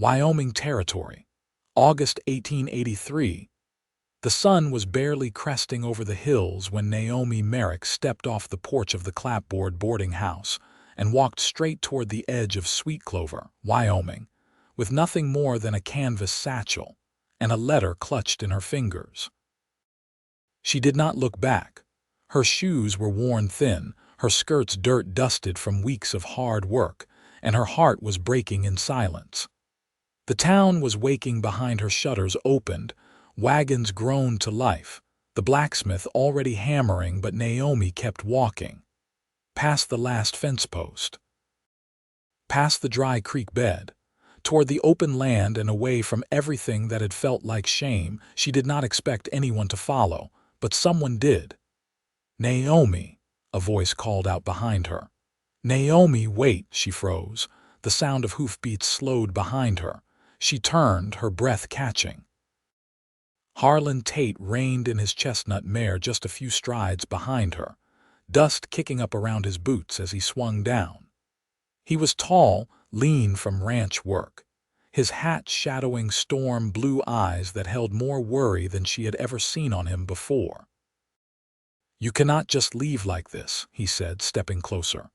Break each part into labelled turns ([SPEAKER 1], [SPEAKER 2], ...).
[SPEAKER 1] Wyoming Territory, August 1883. The sun was barely cresting over the hills when Naomi Merrick stepped off the porch of the clapboard boarding house and walked straight toward the edge of Sweet Clover, Wyoming, with nothing more than a canvas satchel and a letter clutched in her fingers. She did not look back. Her shoes were worn thin, her skirts dirt-dusted from weeks of hard work, and her heart was breaking in silence. The town was waking behind her shutters opened, wagons groaned to life, the blacksmith already hammering, but Naomi kept walking. Past the last fence post, past the dry creek bed, toward the open land and away from everything that had felt like shame. She did not expect anyone to follow, but someone did. "Naomi," a voice called out behind her. "Naomi, wait!" She froze. The sound of hoofbeats slowed behind her. She turned, her breath catching. Harlan Tate reined in his chestnut mare just a few strides behind her, dust kicking up around his boots as he swung down. He was tall, lean from ranch work, his hat shadowing storm blue eyes that held more worry than she had ever seen on him before. "You cannot just leave like this," he said, stepping closer.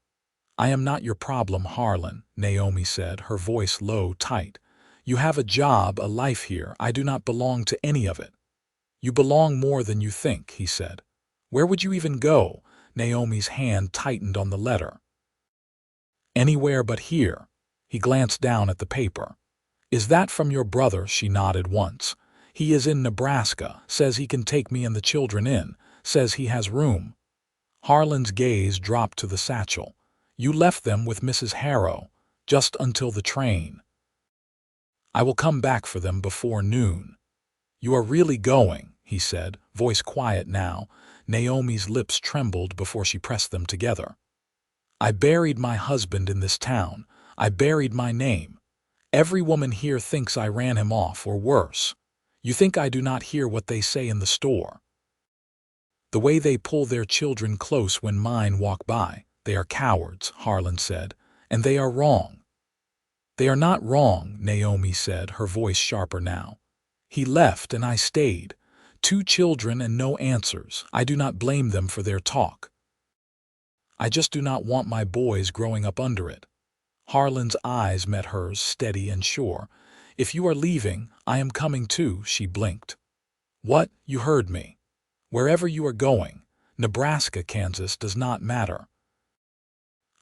[SPEAKER 1] "I am not your problem, Harlan," Naomi said, her voice low, tight. "You have a job, a life here. I do not belong to any of it." "You belong more than you think," he said. "Where would you even go?" Naomi's hand tightened on the letter. "Anywhere but here." He glanced down at the paper. "Is that from your brother?" She nodded once. "He is in Nebraska, says he can take me and the children in, says he has room." Harlan's gaze dropped to the satchel. "You left them with Mrs. Harrow, just until the train." "I will come back for them before noon." "You are really going?" he said, voice quiet now. Naomi's lips trembled before she pressed them together. "I buried my husband in this town. I buried my name. Every woman here thinks I ran him off, or worse. You think I do not hear what they say in the store? The way they pull their children close when mine walk by. They are cowards," Harlan said, "and they are wrong." "They are not wrong," Naomi said, her voice sharper now. "He left and I stayed. 2 children and no answers. I do not blame them for their talk. I just do not want my boys growing up under it." Harlan's eyes met hers, steady and sure. "If you are leaving, I am coming too," she blinked. "What? You heard me. Wherever you are going, Nebraska, Kansas, does not matter."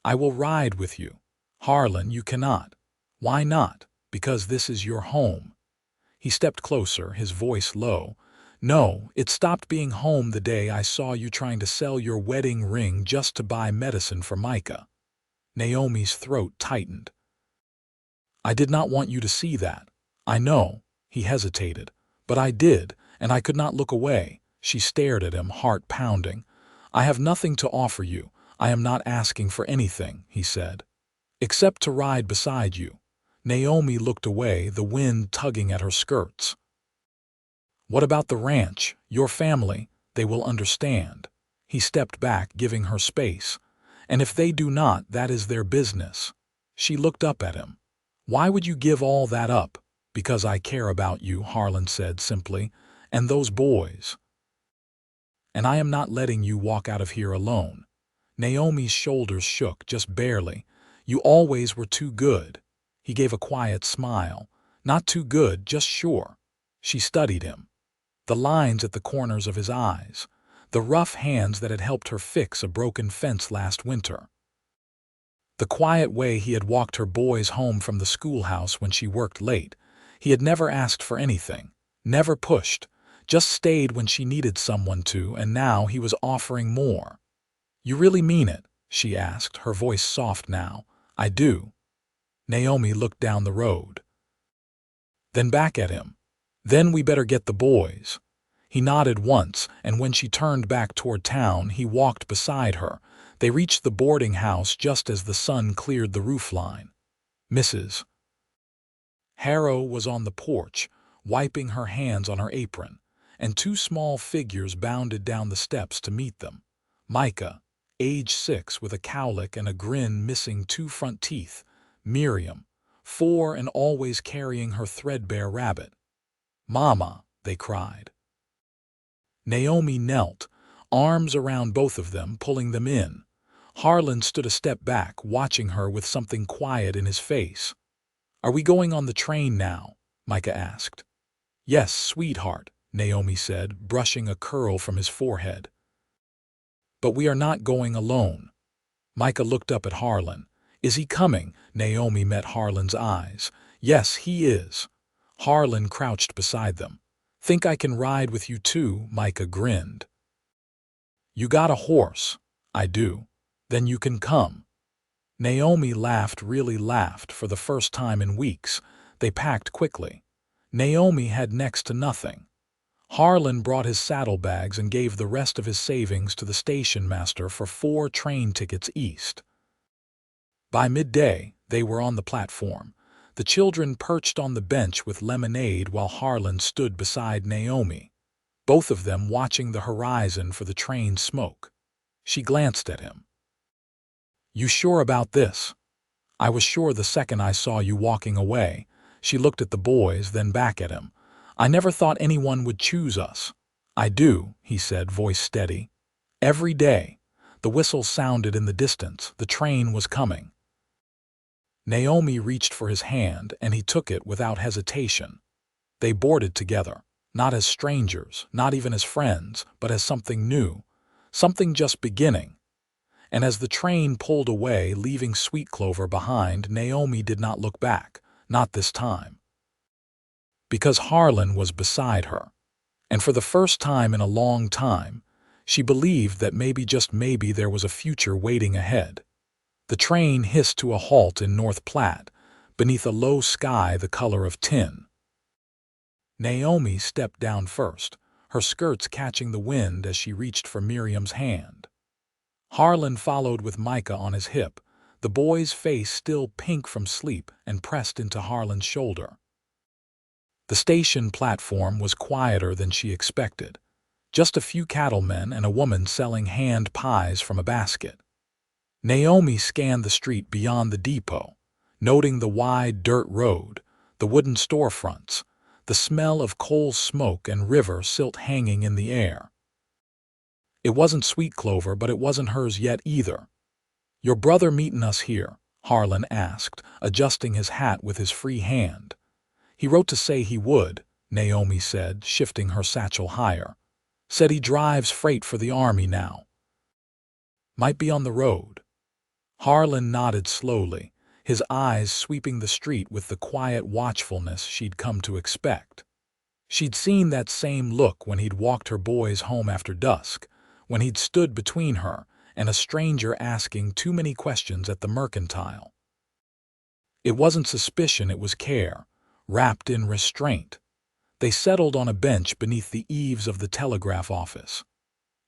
[SPEAKER 1] "I will ride with you." "Harlan, you cannot." "Why not?" "Because this is your home." He stepped closer, his voice low. "No, it stopped being home the day I saw you trying to sell your wedding ring just to buy medicine for Micah." Naomi's throat tightened. "I did not want you to see that. I know." He hesitated. "But I did, and I could not look away." She stared at him, heart pounding. "I have nothing to offer you. I am not asking for anything," he said. "Except to ride beside you." Naomi looked away, the wind tugging at her skirts. "What about the ranch? Your family? They will understand." He stepped back, giving her space. "And if they do not, that is their business." She looked up at him. "Why would you give all that up?" "Because I care about you," Harlan said simply, "and those boys. And I am not letting you walk out of here alone." Naomi's shoulders shook, just barely. "You always were too good." He gave a quiet smile. "Not too good, just sure." She studied him. The lines at the corners of his eyes. The rough hands that had helped her fix a broken fence last winter. The quiet way he had walked her boys home from the schoolhouse when she worked late. He had never asked for anything, never pushed, just stayed when she needed someone to, and now he was offering more. "You really mean it?" she asked, her voice soft now. "I do." Naomi looked down the road. Then back at him. "Then we better get the boys." He nodded once, and when she turned back toward town, he walked beside her. They reached the boarding house just as the sun cleared the roofline. Mrs. Harrow was on the porch, wiping her hands on her apron, and 2 small figures bounded down the steps to meet them. Micah, age 6 with a cowlick and a grin missing 2 front teeth. Miriam, 4 and always carrying her threadbare rabbit. "Mama," they cried. Naomi knelt, arms around both of them, pulling them in. Harlan stood a step back, watching her with something quiet in his face. "Are we going on the train now?" Micah asked. "Yes, sweetheart," Naomi said, brushing a curl from his forehead. "But we are not going alone." Micah looked up at Harlan. "Is he coming?" Naomi met Harlan's eyes. "Yes, he is." Harlan crouched beside them. "Think I can ride with you too?" Micah grinned. "You got a horse?" "I do." "Then you can come." Naomi laughed, really laughed, for the first time in weeks. They packed quickly. Naomi had next to nothing. Harlan brought his saddlebags and gave the rest of his savings to the station master for 4 train tickets east. By midday, they were on the platform. The children perched on the bench with lemonade while Harlan stood beside Naomi, both of them watching the horizon for the train smoke. She glanced at him. "You sure about this?" "I was sure the second I saw you walking away." She looked at the boys, then back at him. "I never thought anyone would choose us." "I do," he said, voice steady. "Every day." The whistle sounded in the distance. The train was coming. Naomi reached for his hand, and he took it without hesitation. They boarded together, not as strangers, not even as friends, but as something new, something just beginning. And as the train pulled away, leaving Sweet Clover behind, Naomi did not look back, not this time. Because Harlan was beside her. And for the first time in a long time, she believed that maybe, just maybe, there was a future waiting ahead. The train hissed to a halt in North Platte, beneath a low sky the color of tin. Naomi stepped down first, her skirts catching the wind as she reached for Miriam's hand. Harlan followed with Micah on his hip, the boy's face still pink from sleep and pressed into Harlan's shoulder. The station platform was quieter than she expected. Just a few cattlemen and a woman selling hand pies from a basket. Naomi scanned the street beyond the depot, noting the wide dirt road, the wooden storefronts, the smell of coal smoke and river silt hanging in the air. It wasn't Sweet Clover, but it wasn't hers yet either. "Your brother meetin' us here?" Harlan asked, adjusting his hat with his free hand. "He wrote to say he would," Naomi said, shifting her satchel higher. "Said he drives freight for the army now. Might be on the road." Harlan nodded slowly, his eyes sweeping the street with the quiet watchfulness she'd come to expect. She'd seen that same look when he'd walked her boys home after dusk, when he'd stood between her and a stranger asking too many questions at the mercantile. It wasn't suspicion, it was care, wrapped in restraint. They settled on a bench beneath the eaves of the telegraph office.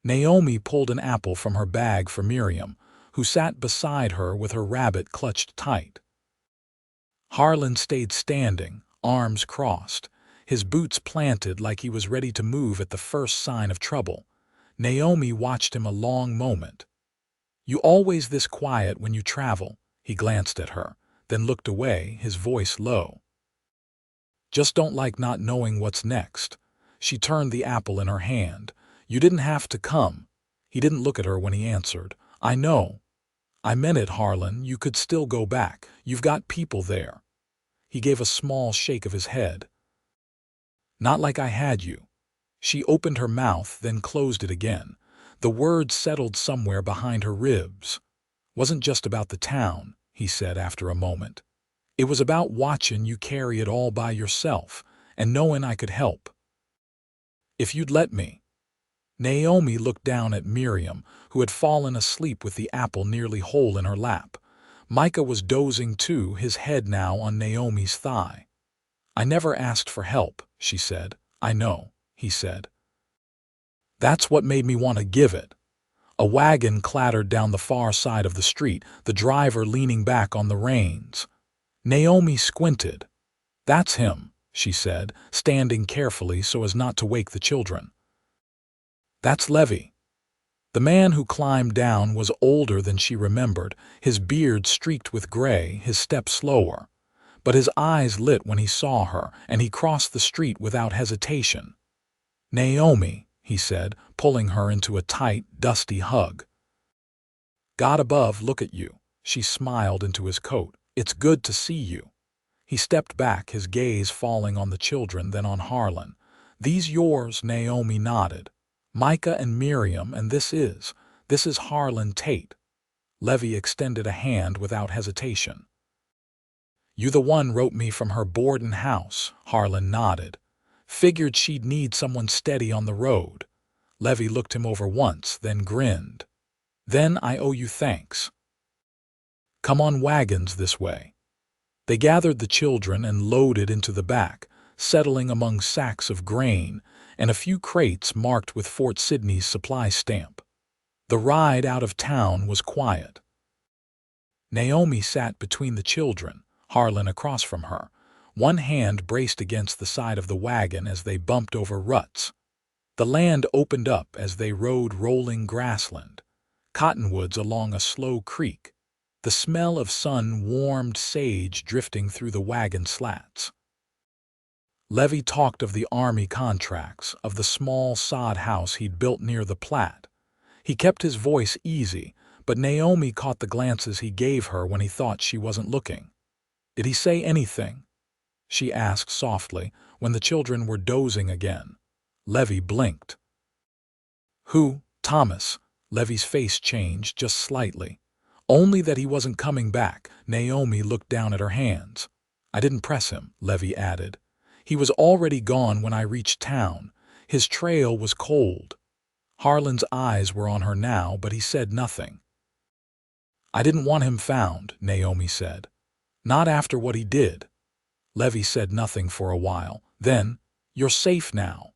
[SPEAKER 1] Naomi pulled an apple from her bag for Miriam, who sat beside her with her rabbit clutched tight. Harlan stayed standing, arms crossed, his boots planted like he was ready to move at the first sign of trouble. Naomi watched him a long moment. "You always this quiet when you travel?" He glanced at her, then looked away, his voice low. "Just don't like not knowing what's next." She turned the apple in her hand. "You didn't have to come." He didn't look at her when he answered. "I know." "I meant it, Harlan. You could still go back. You've got people there." He gave a small shake of his head. "Not like I had you." She opened her mouth, then closed it again. The words settled somewhere behind her ribs. "Wasn't just about the town," he said after a moment. "It was about watching you carry it all by yourself, and knowing I could help. If you'd let me." Naomi looked down at Miriam, who had fallen asleep with the apple nearly whole in her lap. Micah was dozing too, his head now on Naomi's thigh. "I never asked for help," she said. "I know," he said. "That's what made me want to give it." A wagon clattered down the far side of the street, the driver leaning back on the reins. Naomi squinted. "That's him," she said, standing carefully so as not to wake the children. "That's Levy." The man who climbed down was older than she remembered, his beard streaked with gray, his step slower. but his eyes lit when he saw her, and he crossed the street without hesitation. "Naomi," he said, pulling her into a tight, dusty hug. "God above, look at you." She smiled into his coat. "It's good to see you." He stepped back, his gaze falling on the children, then on Harlan. "These yours?" Naomi nodded. "Micah and Miriam, and this is Harlan Tate." Levy extended a hand without hesitation. "You the one wrote me from her boardin' house." Harlan nodded. "Figured she'd need someone steady on the road." Levy looked him over once, then grinned. "Then I owe you thanks. Come on wagons this way." They gathered the children and loaded into the back, settling among sacks of grain and a few crates marked with Fort Sydney's supply stamp. The ride out of town was quiet. Naomi sat between the children, Harlan across from her, one hand braced against the side of the wagon as they bumped over ruts. The land opened up as they rode rolling grassland, cottonwoods along a slow creek, the smell of sun-warmed sage drifting through the wagon slats. Levy talked of the Army contracts, of the small sod house he'd built near the Platte. He kept his voice easy, but Naomi caught the glances he gave her when he thought she wasn't looking. "Did he say anything?" she asked softly when the children were dozing again. Levy blinked. "Who? Thomas?" Levy's face changed just slightly. "Only that he wasn't coming back." Naomi looked down at her hands. "I didn't press him," Levy added. "He was already gone when I reached town. His trail was cold." Harlan's eyes were on her now, but he said nothing. "I didn't want him found," Naomi said. "Not after what he did." Levy said nothing for a while. Then, "You're safe now."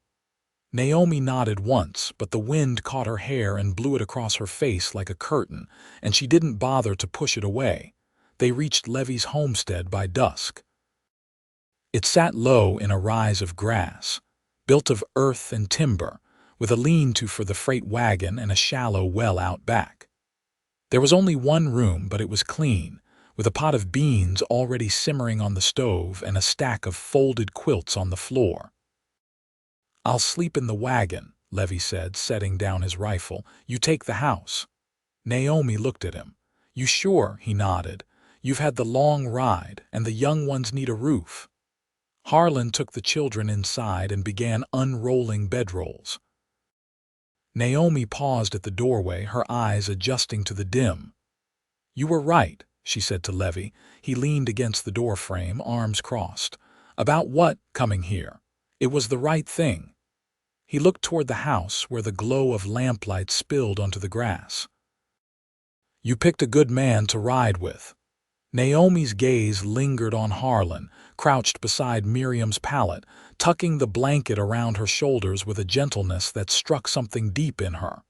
[SPEAKER 1] Naomi nodded once, but the wind caught her hair and blew it across her face like a curtain, and she didn't bother to push it away. They reached Levy's homestead by dusk. It sat low in a rise of grass, built of earth and timber, with a lean-to for the freight wagon and a shallow well out back. There was only one room, but it was clean, with a pot of beans already simmering on the stove and a stack of folded quilts on the floor. "I'll sleep in the wagon," Levy said, setting down his rifle. "You take the house." Naomi looked at him. "You sure?" He nodded. "You've had the long ride, and the young ones need a roof." Harlan took the children inside and began unrolling bedrolls. Naomi paused at the doorway, her eyes adjusting to the dim. "You were right," she said to Levy. He leaned against the doorframe, arms crossed. "About what, coming here? It was the right thing." He looked toward the house where the glow of lamplight spilled onto the grass. "You picked a good man to ride with." Naomi's gaze lingered on Harlan, crouched beside Miriam's pallet, tucking the blanket around her shoulders with a gentleness that struck something deep in her.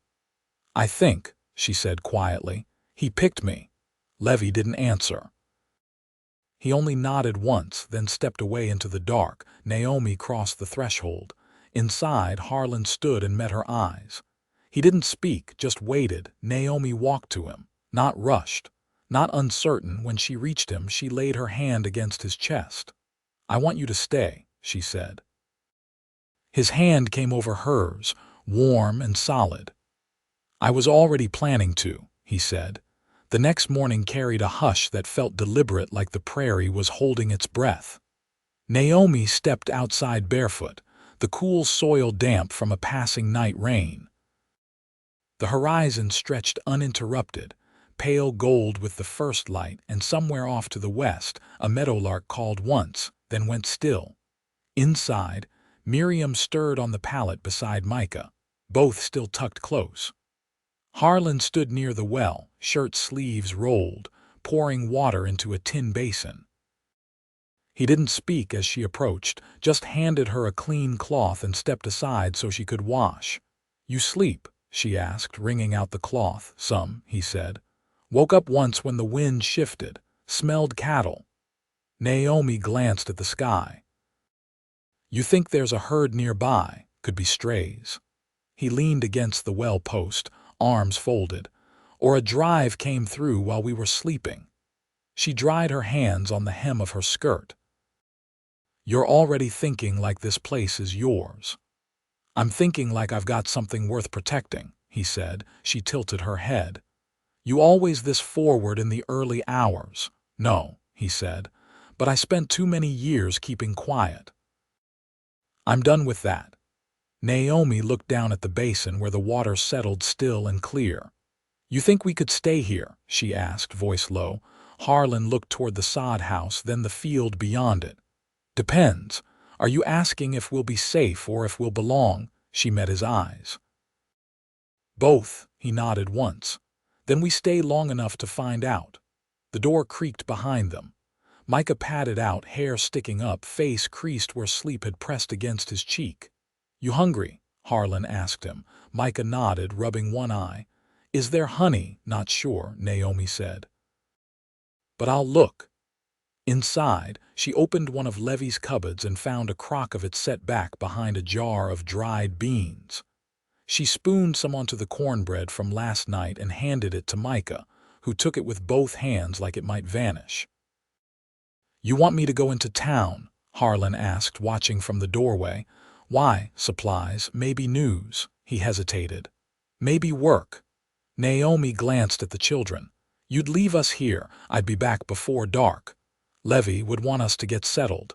[SPEAKER 1] "I think," she said quietly, "he picked me." Levy didn't answer. He only nodded once, then stepped away into the dark. Naomi crossed the threshold. Inside, Harlan stood and met her eyes. He didn't speak, just waited. Naomi walked to him, not rushed, not uncertain. When she reached him, she laid her hand against his chest. "I want you to stay," she said. His hand came over hers, warm and solid. "I was already planning to," he said. The next morning carried a hush that felt deliberate, like the prairie was holding its breath. Naomi stepped outside barefoot, the cool soil damp from a passing night rain. The horizon stretched uninterrupted, pale gold with the first light, and somewhere off to the west, a meadowlark called once, then went still. Inside, Miriam stirred on the pallet beside Micah, both still tucked close. Harlan stood near the well, shirt sleeves rolled, pouring water into a tin basin. He didn't speak as she approached, just handed her a clean cloth and stepped aside so she could wash. "You sleep?" she asked, wringing out the cloth. "Some," he said. "Woke up once when the wind shifted. Smelled cattle." Naomi glanced at the sky. "You think there's a herd nearby? Could be strays." He leaned against the well post, arms folded. "Or a drive came through while we were sleeping." She dried her hands on the hem of her skirt. "You're already thinking like this place is yours." "I'm thinking like I've got something worth protecting," he said. She tilted her head. "You always this forward in the early hours." "No," he said, "but I spent too many years keeping quiet." "I'm done with that." Naomi looked down at the basin where the water settled still and clear. "You think we could stay here?" she asked, voice low. Harlan looked toward the sod house, then the field beyond it. "Depends. Are you asking if we'll be safe or if we'll belong?" She met his eyes. "Both," he nodded once. "Then we stay long enough to find out." The door creaked behind them. Micah padded out, hair sticking up, face creased where sleep had pressed against his cheek. "You hungry?" Harlan asked him. Micah nodded, rubbing one eye. "Is there honey?" "Not sure," Naomi said. "But I'll look." Inside, she opened one of Levy's cupboards and found a crock of it set back behind a jar of dried beans. She spooned some onto the cornbread from last night and handed it to Micah, who took it with both hands like it might vanish. "You want me to go into town?" Harlan asked, watching from the doorway. "Why?" "Supplies, maybe news." He hesitated. "Maybe work." Naomi glanced at the children. "You'd leave us here. I'd be back before dark. Levy would want us to get settled."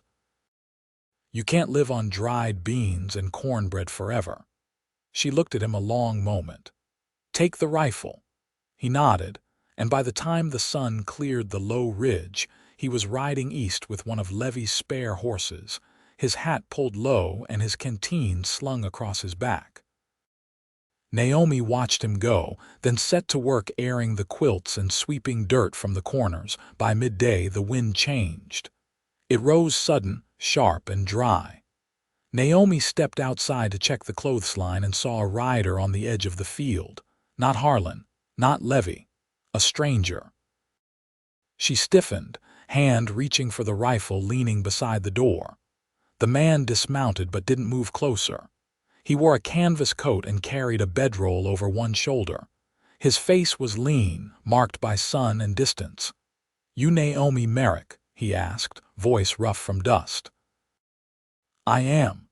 [SPEAKER 1] "You can't live on dried beans and cornbread forever." She looked at him a long moment. "Take the rifle." He nodded, and by the time the sun cleared the low ridge, he was riding east with one of Levy's spare horses, his hat pulled low and his canteen slung across his back. Naomi watched him go, then set to work airing the quilts and sweeping dirt from the corners. By midday the wind changed. It rose sudden, sharp and dry. Naomi stepped outside to check the clothesline and saw a rider on the edge of the field. Not Harlan, not Levy, a stranger. She stiffened, hand reaching for the rifle leaning beside the door. The man dismounted but didn't move closer. He wore a canvas coat and carried a bedroll over one shoulder. His face was lean, marked by sun and distance. "You Naomi Merrick?" he asked, voice rough from dust. "I am.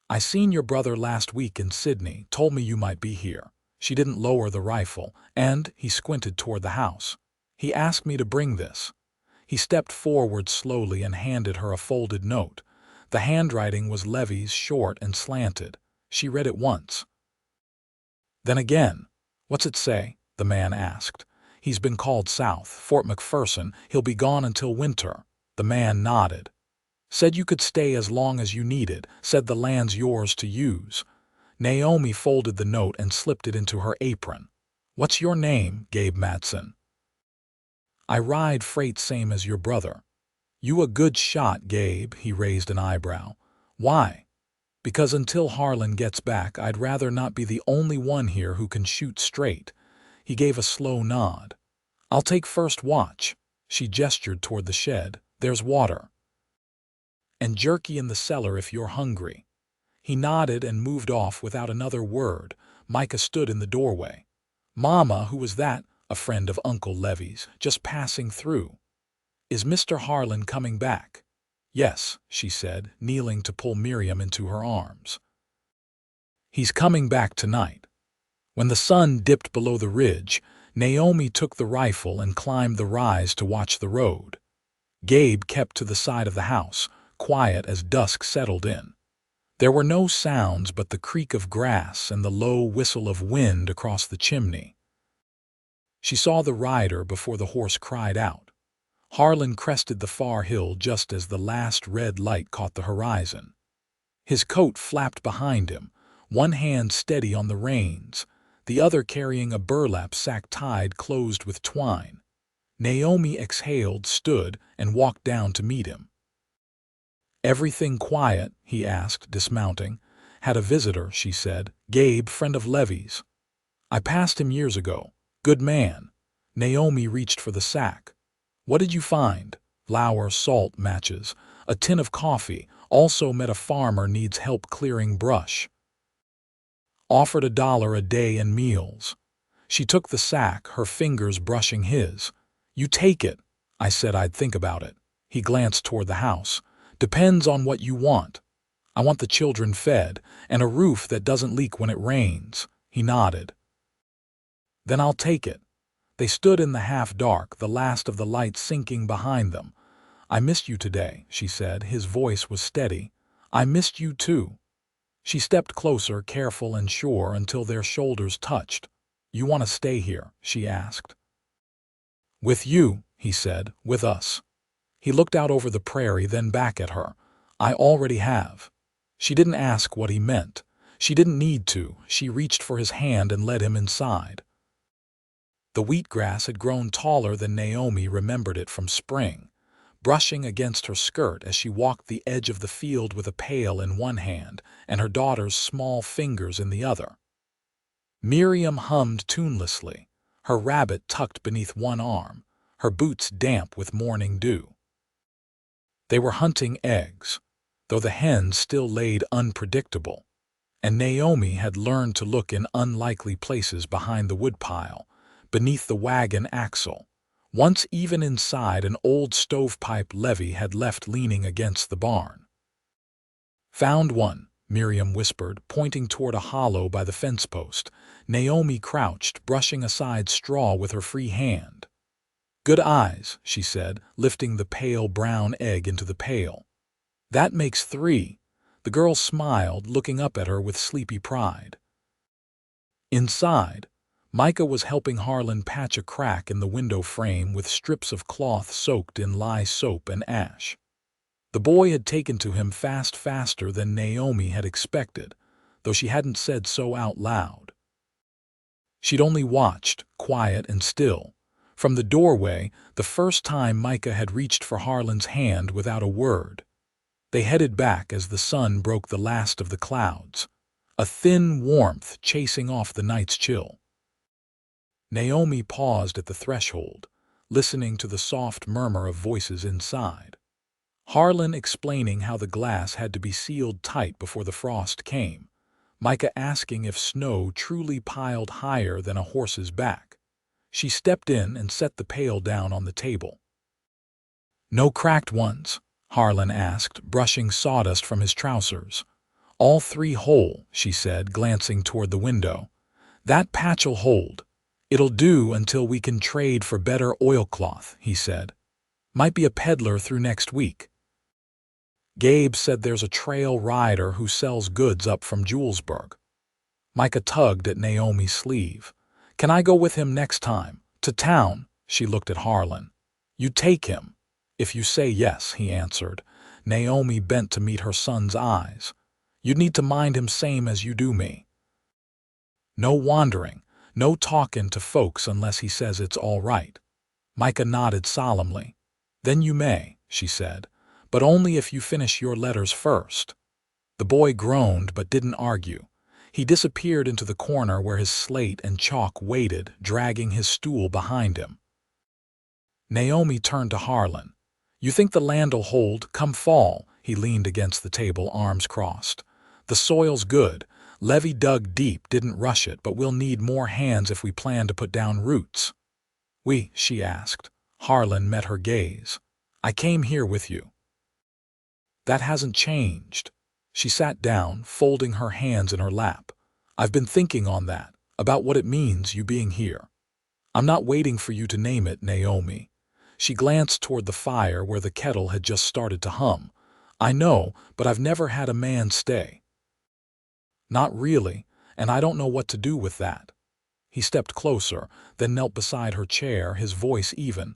[SPEAKER 1] I seen your brother last week in Sydney, told me you might be here." She didn't lower the rifle, and he squinted toward the house. "He asked me to bring this." He stepped forward slowly and handed her a folded note. The handwriting was Levy's, short and slanted. She read it once. Then again. "What's it say?" the man asked. "He's been called south, Fort McPherson. He'll be gone until winter." The man nodded. "Said you could stay as long as you needed. Said the land's yours to use." Naomi folded the note and slipped it into her apron. "What's your name?" "Gabe Matson." "I ride freight same as your brother." "You a good shot, Gabe," he raised an eyebrow. "Why?" "Because until Harlan gets back, I'd rather not be the only one here who can shoot straight." He gave a slow nod. "I'll take first watch." She gestured toward the shed. "There's water. And jerky in the cellar if you're hungry." He nodded and moved off without another word. Micah stood in the doorway. "Mama, who was that?" "A friend of Uncle Levy's, just passing through." "Is Mr. Harlan coming back?" "Yes," she said, kneeling to pull Miriam into her arms. "He's coming back tonight." When the sun dipped below the ridge, Naomi took the rifle and climbed the rise to watch the road. Gabe kept to the side of the house, quiet as dusk settled in. There were no sounds but the creak of grass and the low whistle of wind across the chimney. She saw the rider before the horse cried out. Harlan crested the far hill just as the last red light caught the horizon. His coat flapped behind him, one hand steady on the reins, the other carrying a burlap sack tied closed with twine. Naomi exhaled, stood, and walked down to meet him. "Everything quiet?" he asked, dismounting. "Had a visitor," she said. "Gabe, friend of Levy's. I passed him years ago. Good man." Naomi reached for the sack. "What did you find?" "Flour, salt, matches, a tin of coffee. Also met a farmer needs help clearing brush. Offered $1 a day and meals." She took the sack, her fingers brushing his. "You take it. I said I'd think about it. He glanced toward the house. Depends on what you want. I want the children fed, and a roof that doesn't leak when it rains. He nodded. Then I'll take it. They stood in the half-dark, the last of the light sinking behind them. I missed you today, she said. His voice was steady. I missed you too. She stepped closer, careful and sure, until their shoulders touched. You want to stay here? She asked. With you, he said, with us. He looked out over the prairie, then back at her. I already have. She didn't ask what he meant. She didn't need to. She reached for his hand and led him inside. The wheatgrass had grown taller than Naomi remembered it from spring, brushing against her skirt as she walked the edge of the field with a pail in one hand and her daughter's small fingers in the other. Miriam hummed tunelessly, her rabbit tucked beneath one arm, her boots damp with morning dew. They were hunting eggs, though the hens still laid unpredictable, and Naomi had learned to look in unlikely places behind the woodpile, beneath the wagon axle, once even inside an old stovepipe Levy had left leaning against the barn. Found one, Miriam whispered, pointing toward a hollow by the fence post. Naomi crouched, brushing aside straw with her free hand. Good eyes, she said, lifting the pale brown egg into the pail. That makes 3. The girl smiled, looking up at her with sleepy pride. Inside, Micah was helping Harlan patch a crack in the window frame with strips of cloth soaked in lye soap and ash. The boy had taken to him faster than Naomi had expected, though she hadn't said so out loud. She'd only watched, quiet and still, from the doorway, the first time Micah had reached for Harlan's hand without a word. They headed back as the sun broke the last of the clouds, a thin warmth chasing off the night's chill. Naomi paused at the threshold, listening to the soft murmur of voices inside. Harlan explaining how the glass had to be sealed tight before the frost came, Micah asking if snow truly piled higher than a horse's back. She stepped in and set the pail down on the table. No cracked ones? Harlan asked, brushing sawdust from his trousers. All 3 whole, she said, glancing toward the window. That patch'll hold. It'll do until we can trade for better oilcloth, he said. Might be a peddler through next week. Gabe said there's a trail rider who sells goods up from Julesburg. Micah tugged at Naomi's sleeve. Can I go with him next time? To town? She looked at Harlan. You take him. If you say yes, he answered. Naomi bent to meet her son's eyes. You'd need to mind him same as you do me. No wandering. No talking to folks unless he says it's all right. Micah nodded solemnly. Then you may, she said, but only if you finish your letters first. The boy groaned but didn't argue. He disappeared into the corner where his slate and chalk waited, dragging his stool behind him. Naomi turned to Harlan. You think the land'll hold, come fall? He leaned against the table, arms crossed. The soil's good. Levy dug deep, didn't rush it, but we'll need more hands if we plan to put down roots. She asked. Harlan met her gaze. I came here with you. That hasn't changed. She sat down, folding her hands in her lap. I've been thinking on that, about what it means, you being here. I'm not waiting for you to name it, Naomi. She glanced toward the fire where the kettle had just started to hum. I know, but I've never had a man stay. Not really, and I don't know what to do with that. He stepped closer, then knelt beside her chair, his voice even.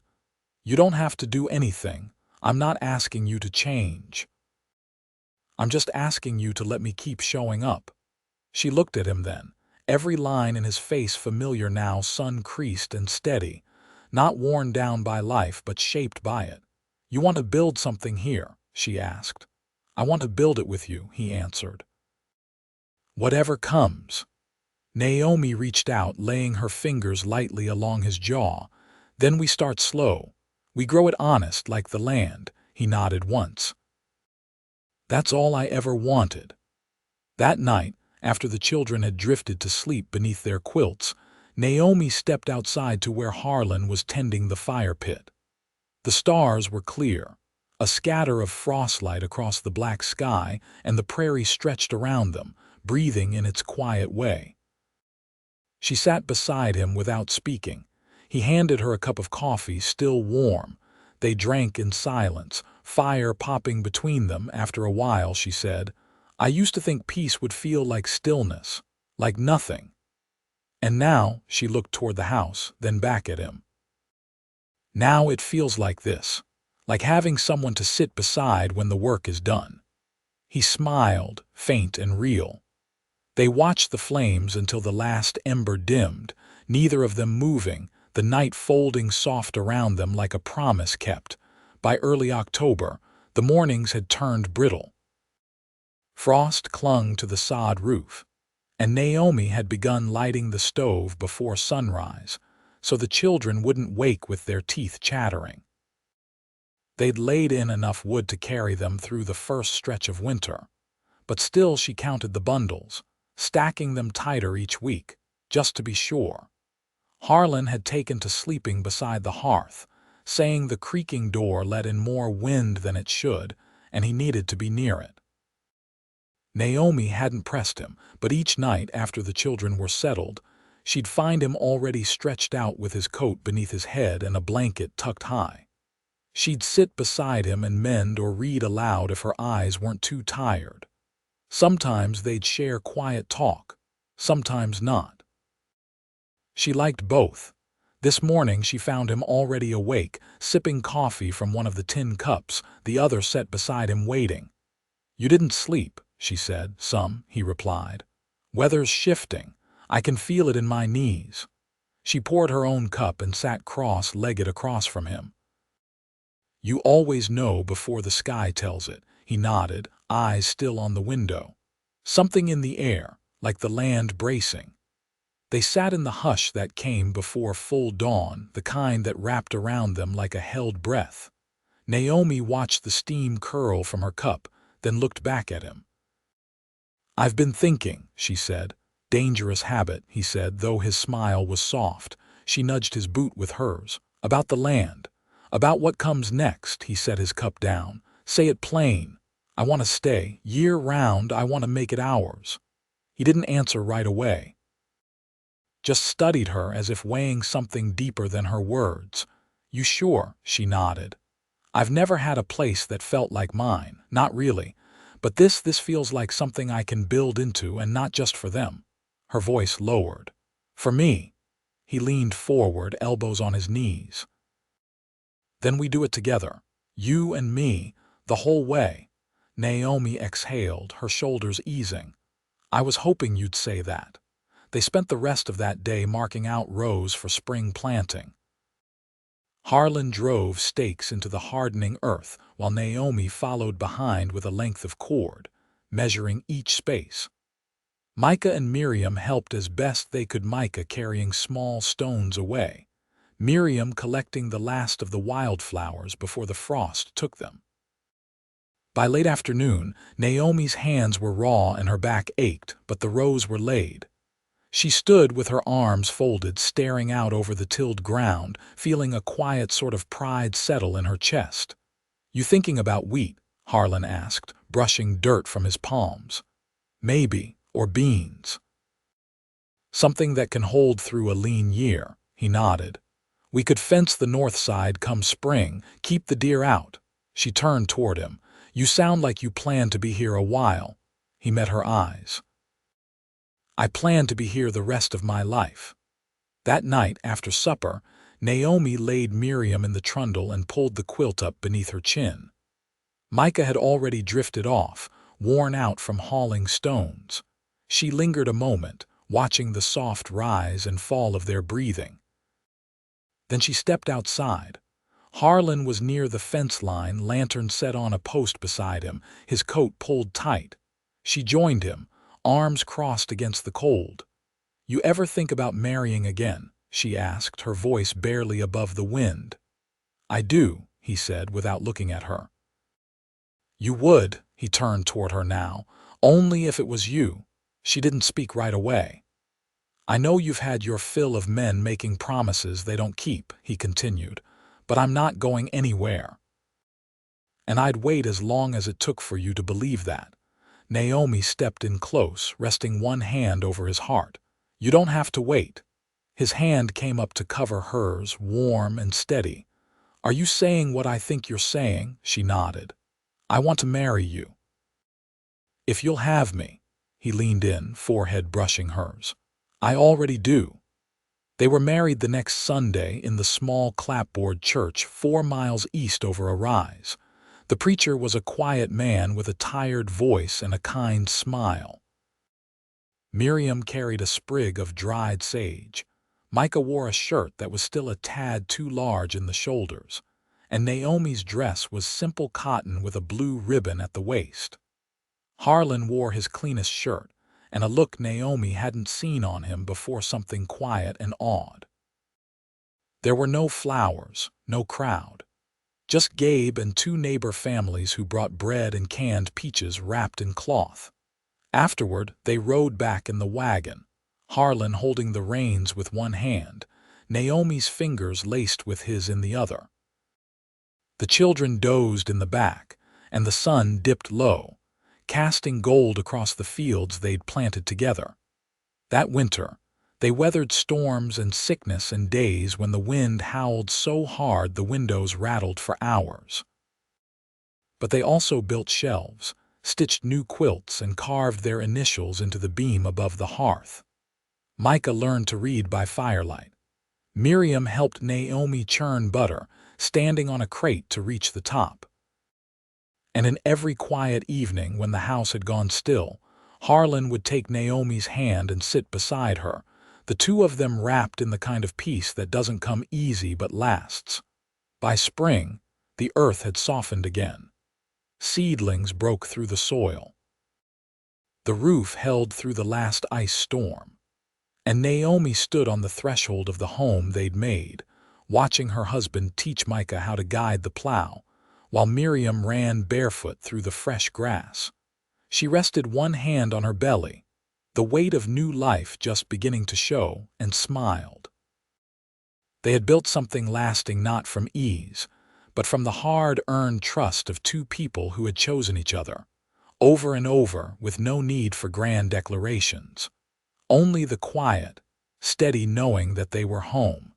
[SPEAKER 1] You don't have to do anything. I'm not asking you to change. I'm just asking you to let me keep showing up. She looked at him then, every line in his face familiar now, sun-creased and steady, not worn down by life but shaped by it. You want to build something here? She asked. I want to build it with you, he answered. Whatever comes. Naomi reached out, laying her fingers lightly along his jaw. Then we start slow. We grow it honest, like the land, he nodded once. That's all I ever wanted. That night, after the children had drifted to sleep beneath their quilts, Naomi stepped outside to where Harlan was tending the fire pit. The stars were clear, a scatter of frostlight across the black sky, and the prairie stretched around them, breathing in its quiet way. She sat beside him without speaking. He handed her a cup of coffee, still warm. They drank in silence, fire popping between them. After a while, she said, "I used to think peace would feel like stillness, like nothing." And now, she looked toward the house, then back at him. "Now it feels like this, like having someone to sit beside when the work is done." He smiled, faint and real. They watched the flames until the last ember dimmed, neither of them moving, the night folding soft around them like a promise kept. By early October, the mornings had turned brittle. Frost clung to the sod roof, and Naomi had begun lighting the stove before sunrise, so the children wouldn't wake with their teeth chattering. They'd laid in enough wood to carry them through the first stretch of winter, but still she counted the bundles, stacking them tighter each week, just to be sure. Harlan had taken to sleeping beside the hearth, saying the creaking door let in more wind than it should, and he needed to be near it. Naomi hadn't pressed him, but each night after the children were settled, she'd find him already stretched out with his coat beneath his head and a blanket tucked high. She'd sit beside him and mend or read aloud if her eyes weren't too tired. Sometimes they'd share quiet talk, sometimes not. She liked both. This morning she found him already awake, sipping coffee from one of the tin cups, the other set beside him waiting. "You didn't sleep," she said. "Some," he replied. "Weather's shifting. I can feel it in my knees." She poured her own cup and sat cross-legged across from him. "You always know before the sky tells it," he nodded, eyes still on the window. Something in the air, like the land bracing. They sat in the hush that came before full dawn, the kind that wrapped around them like a held breath. Naomi watched the steam curl from her cup, then looked back at him. "I've been thinking," she said. "Dangerous habit," he said, though his smile was soft. She nudged his boot with hers. "About the land. About what comes next." He set his cup down. "Say it plain. I want to stay. Year-round, I want to make it ours." He didn't answer right away. Just studied her as if weighing something deeper than her words. "You sure?" She nodded. "I've never had a place that felt like mine. Not really. But this feels like something I can build into, and not just for them." Her voice lowered. "For me." He leaned forward, elbows on his knees. "Then we do it together. You and me, the whole way." Naomi exhaled, her shoulders easing. "I was hoping you'd say that." They spent the rest of that day marking out rows for spring planting. Harlan drove stakes into the hardening earth, while Naomi followed behind with a length of cord, measuring each space. Micah and Miriam helped as best they could, Micah carrying small stones away, Miriam collecting the last of the wildflowers before the frost took them. By late afternoon, Naomi's hands were raw and her back ached, but the rows were laid. She stood with her arms folded, staring out over the tilled ground, feeling a quiet sort of pride settle in her chest. "You thinking about wheat?" Harlan asked, brushing dirt from his palms. "Maybe, or beans." "Something that can hold through a lean year," he nodded. "We could fence the north side come spring, keep the deer out." She turned toward him. "You sound like you plan to be here a while." He met her eyes. "I plan to be here the rest of my life." That night, after supper, Naomi laid Miriam in the trundle and pulled the quilt up beneath her chin. Micah had already drifted off, worn out from hauling stones. She lingered a moment, watching the soft rise and fall of their breathing. Then she stepped outside. Harlan was near the fence line, lantern set on a post beside him, his coat pulled tight. She joined him, arms crossed against the cold. "You ever think about marrying again?" she asked, her voice barely above the wind. "I do," he said without looking at her. "You would," he turned toward her now, "only if it was you." She didn't speak right away. "I know you've had your fill of men making promises they don't keep," he continued, but I'm not going anywhere. And I'd wait as long as it took for you to believe that. Naomi stepped in close, resting one hand over his heart. You don't have to wait. His hand came up to cover hers, warm and steady. Are you saying what I think you're saying? She nodded. I want to marry you. If you'll have me. He leaned in, forehead brushing hers. I already do. They were married the next Sunday in the small clapboard church 4 miles east over a rise. The preacher was a quiet man with a tired voice and a kind smile. Miriam carried a sprig of dried sage. Micah wore a shirt that was still a tad too large in the shoulders, and Naomi's dress was simple cotton with a blue ribbon at the waist. Harlan wore his cleanest shirt, and a look Naomi hadn't seen on him before, something quiet and awed. There were no flowers, no crowd. Just Gabe and 2 neighbor families who brought bread and canned peaches wrapped in cloth. Afterward, they rode back in the wagon, Harlan holding the reins with one hand, Naomi's fingers laced with his in the other. The children dozed in the back, and the sun dipped low, casting gold across the fields they'd planted together. That winter, they weathered storms and sickness and days when the wind howled so hard the windows rattled for hours. But they also built shelves, stitched new quilts, and carved their initials into the beam above the hearth. Micah learned to read by firelight. Miriam helped Naomi churn butter, standing on a crate to reach the top. And in every quiet evening when the house had gone still, Harlan would take Naomi's hand and sit beside her, the two of them wrapped in the kind of peace that doesn't come easy but lasts. By spring, the earth had softened again. Seedlings broke through the soil. The roof held through the last ice storm. And Naomi stood on the threshold of the home they'd made, watching her husband teach Micah how to guide the plow, while Miriam ran barefoot through the fresh grass. She rested one hand on her belly, the weight of new life just beginning to show, and smiled. They had built something lasting not from ease, but from the hard-earned trust of 2 people who had chosen each other, over and over, with no need for grand declarations. Only the quiet, steady knowing that they were home.